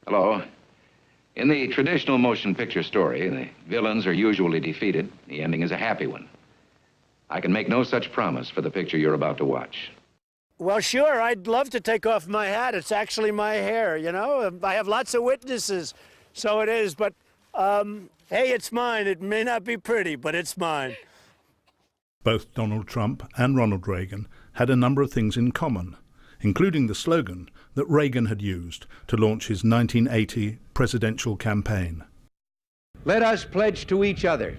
Hello. In the traditional motion picture story, the villains are usually defeated. The ending is a happy one. I can make no such promise for the picture you're about to watch. Well, sure, I'd love to take off my hat. It's actually my hair, you know? I have lots of witnesses, so it is. But, hey, it's mine. It may not be pretty, but it's mine. Both Donald Trump and Ronald Reagan had a number of things in common, including the slogan that Reagan had used to launch his 1980 presidential campaign. Let us pledge to each other,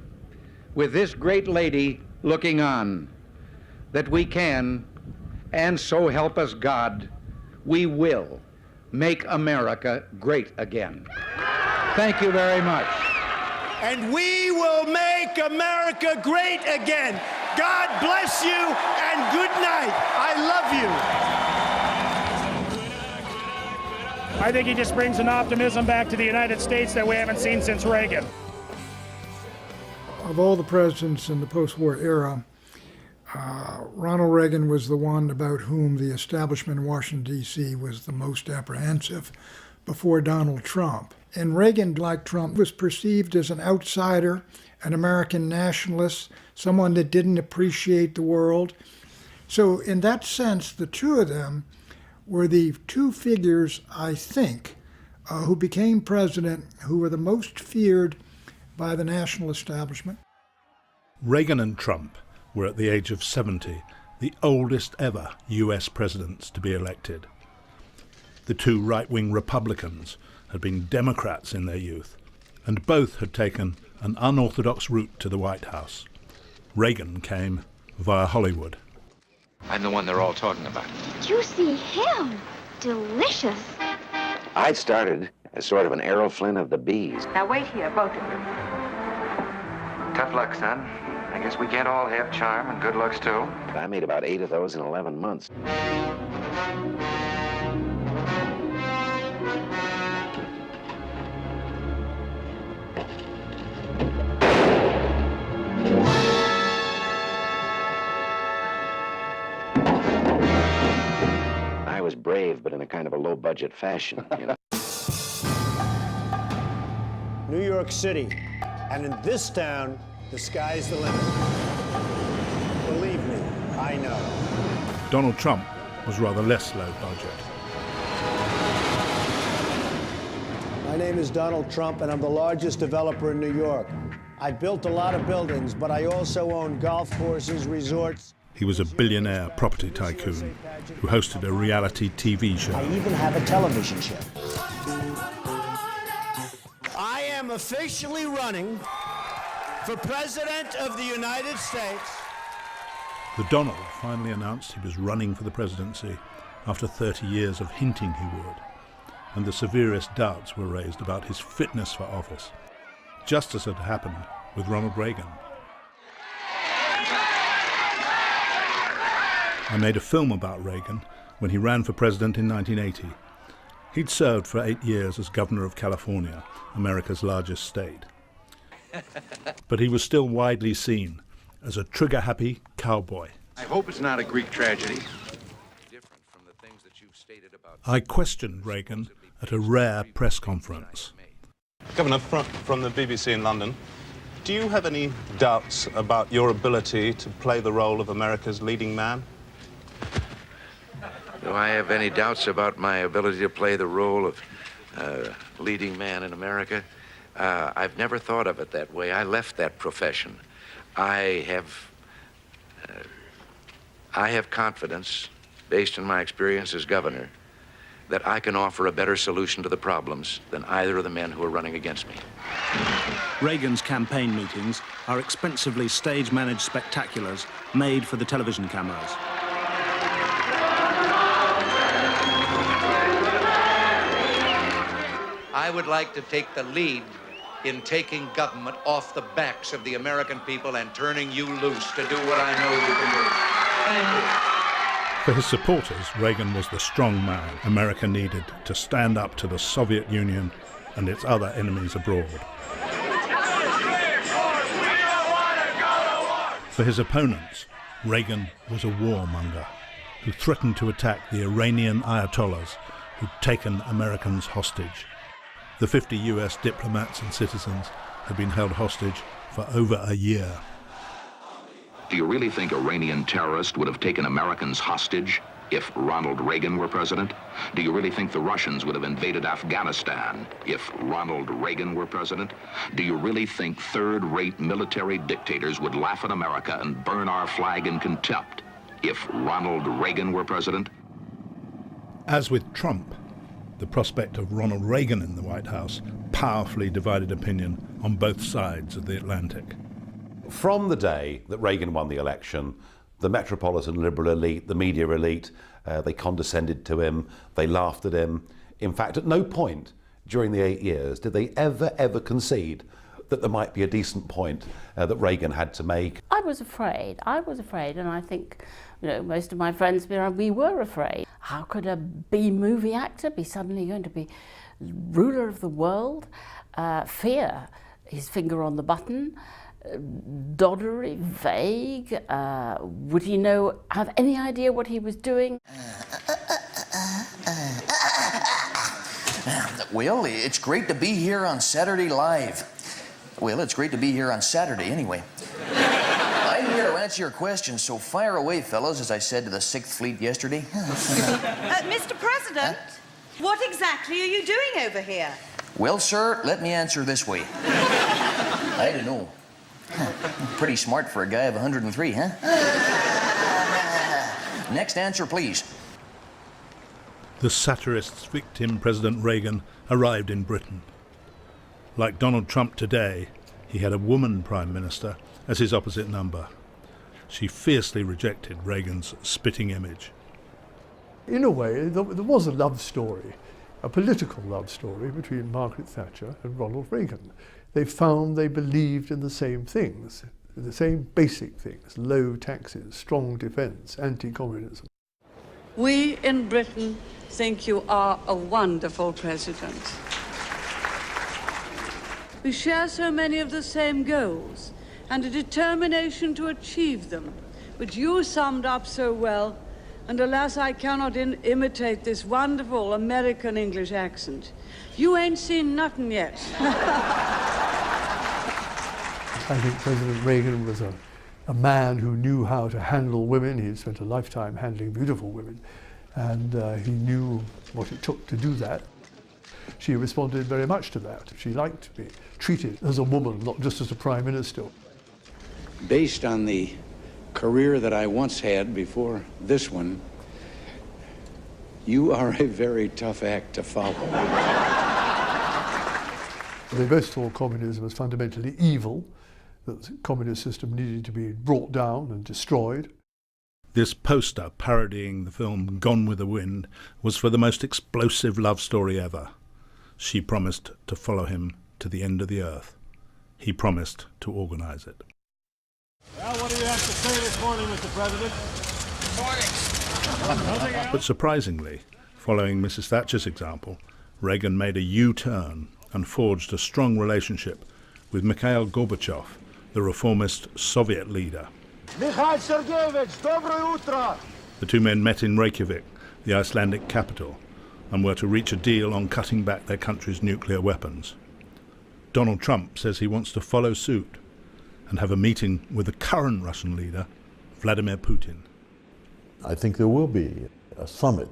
with this great lady looking on, that we can, and so help us God, we will make America great again. Thank you very much. And we will make America great again. God bless you and good night. I love you. I think he just brings an optimism back to the United States that we haven't seen since Reagan. Of all the presidents in the post-war era, Ronald Reagan was the one about whom the establishment in Washington, D.C. was the most apprehensive before Donald Trump. And Reagan, like Trump, was perceived as an outsider, an American nationalist, someone that didn't appreciate the world. So in that sense, the two of them were the two figures, I think, who became president, who were the most feared by the national establishment. Reagan and Trump were at the age of 70, the oldest ever US presidents to be elected. The two right-wing Republicans had been Democrats in their youth, and both had taken an unorthodox route to the White House. Reagan came via Hollywood. I'm the one they're all talking about. Did you see him? Delicious. I started as sort of an Errol Flynn of the bees. Now wait here, both of you. Tough luck, son. I guess we can't all have charm and good looks, too. I made about 8 of those in 11 months. I was brave, but in a kind of a low-budget fashion, you know. New York City. And in this town, the sky's the limit. Believe me, I know. Donald Trump was rather less low budget. My name is Donald Trump, and I'm the largest developer in New York. I built a lot of buildings, but I also own golf courses, resorts. He was a billionaire property tycoon who hosted a reality TV show. I even have a television show. I am officially running for President of the United States. The Donald finally announced he was running for the presidency after 30 years of hinting he would, and the severest doubts were raised about his fitness for office, just as had happened with Ronald Reagan. I made a film about Reagan when he ran for president in 1980. He'd served for 8 years as governor of California, America's largest state. But he was still widely seen as a trigger-happy cowboy. I hope it's not a Greek tragedy. I questioned Reagan at a rare press conference. Governor, from the BBC in London, do you have any doubts about your ability to play the role of America's leading man? Do I have any doubts about my ability to play the role of leading man in America? I've never thought of it that way. I left that profession. I have confidence, based on my experience as governor, that I can offer a better solution to the problems than either of the men who are running against me. Reagan's campaign meetings are expensively stage-managed spectaculars made for the television cameras. I would like to take the lead in taking government off the backs of the American people and turning you loose to do what I know you can do. Thank you. For his supporters, Reagan was the strong man America needed to stand up to the Soviet Union and its other enemies abroad. For his opponents, Reagan was a warmonger who threatened to attack the Iranian Ayatollahs who'd taken Americans hostage. The 50 US diplomats and citizens had been held hostage for over a year. Do you really think Iranian terrorists would have taken Americans hostage if Ronald Reagan were president? Do you really think the Russians would have invaded Afghanistan if Ronald Reagan were president? Do you really think third-rate military dictators would laugh at America and burn our flag in contempt if Ronald Reagan were president? As with Trump, the prospect of Ronald Reagan in the White House powerfully divided opinion on both sides of the Atlantic. From the day that Reagan won the election, the metropolitan liberal elite, the media elite, they condescended to him, they laughed at him. In fact, at no point during the 8 years did they ever concede that there might be a decent point that Reagan had to make. I was afraid, and I think, most of my friends, we were afraid. How could a B-movie actor be suddenly going to be ruler of the world? Fear, his finger on the button, doddery, vague. Would he have any idea what he was doing? Well, it's great to be here on Saturday Live. Well, it's great to be here on Saturday anyway. I'm here to answer your questions, so fire away, fellows, as I said to the 6th Fleet yesterday. Mr. President, what exactly are you doing over here? Well, sir, let me answer this way. I don't know. Pretty smart for a guy of 103, huh? Next answer, please. The satirist's victim, President Reagan, arrived in Britain. Like Donald Trump today, he had a woman prime minister as his opposite number. She fiercely rejected Reagan's spitting image. In a way, there was a love story, a political love story between Margaret Thatcher and Ronald Reagan. They found they believed in the same things, the same basic things: low taxes, strong defence, anti-communism. We in Britain think you are a wonderful president. We share so many of the same goals and a determination to achieve them, which you summed up so well, and alas, I cannot imitate this wonderful American English accent. You ain't seen nothing yet. I think President Reagan was a man who knew how to handle women. He had spent a lifetime handling beautiful women, and he knew what it took to do that. She responded very much to that. She liked to be treated as a woman, not just as a prime minister. Based on the career that I once had before this one, you are a very tough act to follow. They both saw communism as fundamentally evil, that the communist system needed to be brought down and destroyed. This poster parodying the film Gone with the Wind was for the most explosive love story ever. She promised to follow him to the end of the earth. He promised to organise it. Well, what do you have to say this morning, Mr. President? Good morning. But surprisingly, following Mrs. Thatcher's example, Reagan made a U-turn and forged a strong relationship with Mikhail Gorbachev, the reformist Soviet leader. Mikhail Sergeyevich, доброе утро! The two men met in Reykjavik, the Icelandic capital, and were to reach a deal on cutting back their country's nuclear weapons. Donald Trump says he wants to follow suit and have a meeting with the current Russian leader, Vladimir Putin. I think there will be a summit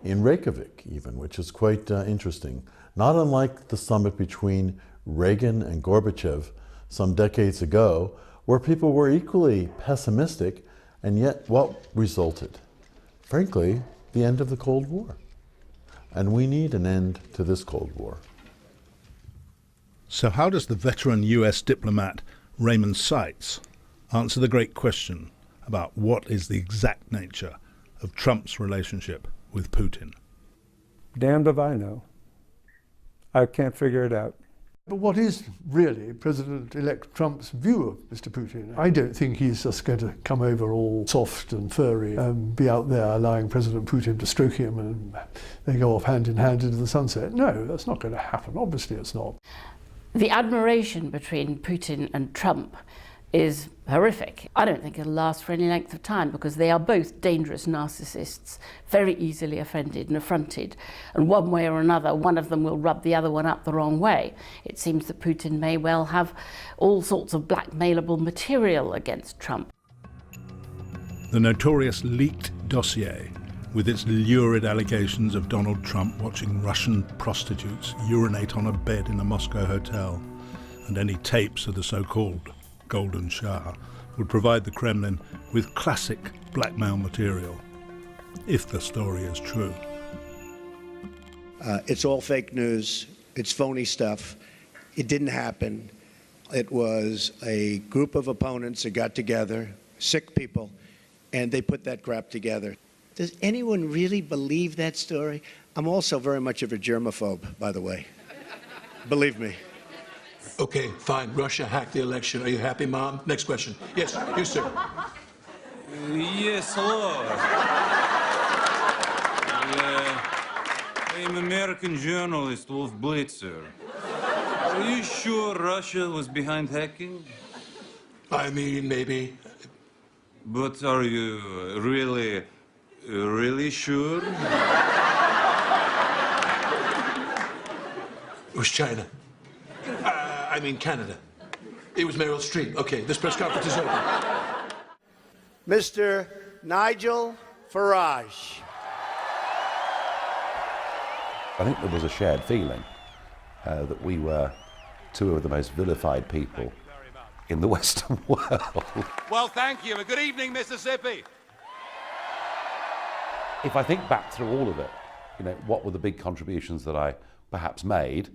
in Reykjavik even, which is quite interesting. Not unlike the summit between Reagan and Gorbachev some decades ago, where people were equally pessimistic, and yet what resulted? Frankly, the end of the Cold War. And we need an end to this Cold War. So how does the veteran US diplomat Raymond Seitz answer the great question about what is the exact nature of Trump's relationship with Putin? Damned if I know. I can't figure it out. But what is really President-elect Trump's view of Mr. Putin? I don't think he's just going to come over all soft and furry and be out there allowing President Putin to stroke him and they go off hand in hand into the sunset. No, that's not going to happen. Obviously it's not. The admiration between Putin and Trump is horrific. I don't think it'll last for any length of time because they are both dangerous narcissists, very easily offended and affronted, and one way or another one of them will rub the other one up the wrong way. It seems that Putin may well have all sorts of blackmailable material against Trump. The notorious leaked dossier, with its lurid allegations of Donald Trump watching Russian prostitutes urinate on a bed in a Moscow hotel, and any tapes of the so-called Golden Shower, would provide the Kremlin with classic blackmail material, if the story is true. It's all fake news. It's phony stuff. It didn't happen. It was a group of opponents that got together, sick people, and they put that crap together. Does anyone really believe that story? I'm also very much of a germaphobe, by the way. Believe me. Okay, fine. Russia hacked the election. Are you happy, Mom? Next question. Yes, you, sir. Yes, hello. I'm American journalist Wolf Blitzer. Are you sure Russia was behind hacking? I mean, maybe. But are you really sure? It was China. I mean Canada. It was Meryl Streep. Okay, this press conference is over. Mr. Nigel Farage. I think there was a shared feeling that we were two of the most vilified people in the Western world. Well, thank you, and good evening, Mississippi. If I think back through all of it, you know, what were the big contributions that I perhaps made,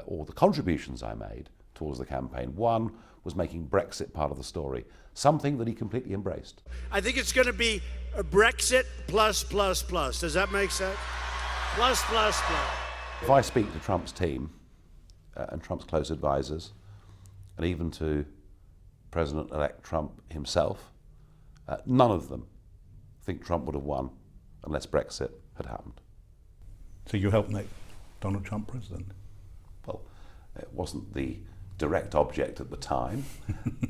or the contributions I made towards the campaign? One was making Brexit part of the story, something that he completely embraced. I think it's going to be a Brexit plus, plus, plus. Does that make sense? Plus, plus, plus. If I speak to Trump's team and Trump's close advisors, and even to President-elect Trump himself, none of them think Trump would have won unless Brexit had happened. So you helped make Donald Trump president? Well, it wasn't the direct object at the time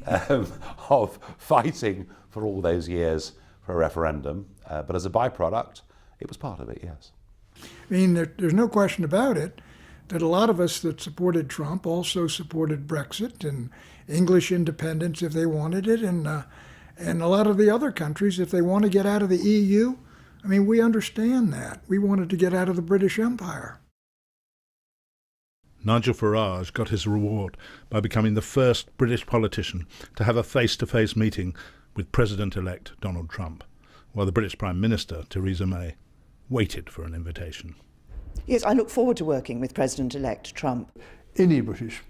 of fighting for all those years for a referendum, but as a byproduct, it was part of it, yes. I mean, there's no question about it that a lot of us that supported Trump also supported Brexit and English independence if they wanted it, and a lot of the other countries, if they want to get out of the EU, I mean, we understand that. We wanted to get out of the British Empire. Nigel Farage got his reward by becoming the first British politician to have a face-to-face meeting with President-elect Donald Trump, while the British Prime Minister, Theresa May, waited for an invitation. Yes, I look forward to working with President-elect Trump. Any British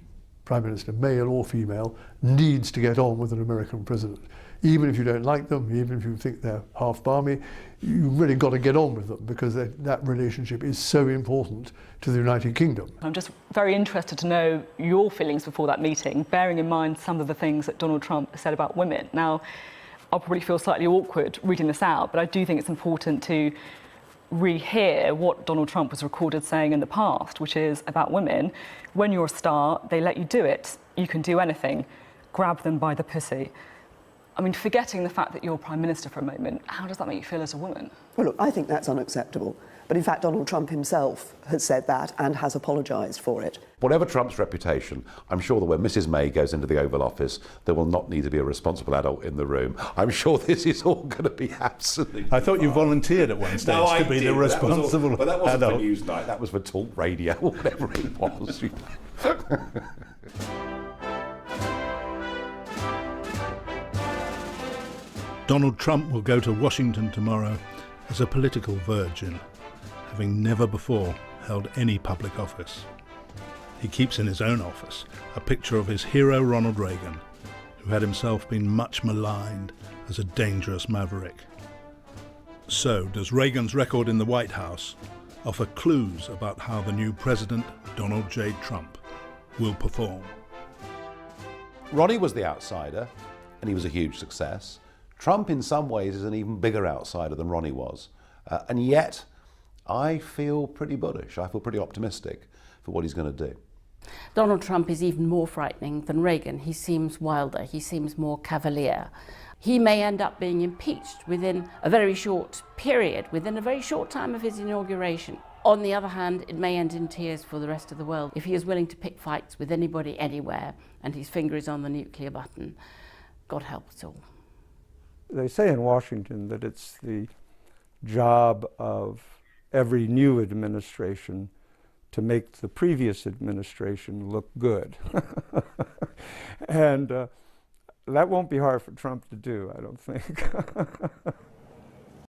Prime Minister, male or female, needs to get on with an American president. Even if you don't like them, even if you think they're half balmy, you've really got to get on with them because that relationship is so important to the United Kingdom. I'm just very interested to know your feelings before that meeting, bearing in mind some of the things that Donald Trump said about women. Now, I'll probably feel slightly awkward reading this out, but I do think it's important to rehear what Donald Trump was recorded saying in the past, which is about women. When you're a star, they let you do it. You can do anything. Grab them by the pussy. I mean, forgetting the fact that you're Prime Minister for a moment, how does that make you feel as a woman? Well, look, I think that's unacceptable. But in fact, Donald Trump himself has said that and has apologised for it. Whatever Trump's reputation, I'm sure that when Mrs May goes into the Oval Office, there will not need to be a responsible adult in the room. I'm sure this is all going to be absolutely I thought you volunteered at one stage to be the responsible adult. But that wasn't for Newsnight, that was for talk radio, or whatever it was. Donald Trump will go to Washington tomorrow as a political virgin, having never before held any public office. He keeps in his own office a picture of his hero Ronald Reagan, who had himself been much maligned as a dangerous maverick. So, does Reagan's record in the White House offer clues about how the new president, Donald J. Trump, will perform? Ronnie was the outsider, and he was a huge success. Trump, in some ways, is an even bigger outsider than Ronnie was. And yet, I feel pretty bullish. I feel pretty optimistic for what he's going to do. Donald Trump is even more frightening than Reagan. He seems wilder, he seems more cavalier. He may end up being impeached within a very short period, within a very short time of his inauguration. On the other hand, it may end in tears for the rest of the world if he is willing to pick fights with anybody, anywhere, and his finger is on the nuclear button. God help us all. They say in Washington that it's the job of every new administration to make the previous administration look good. And that won't be hard for Trump to do, I don't think.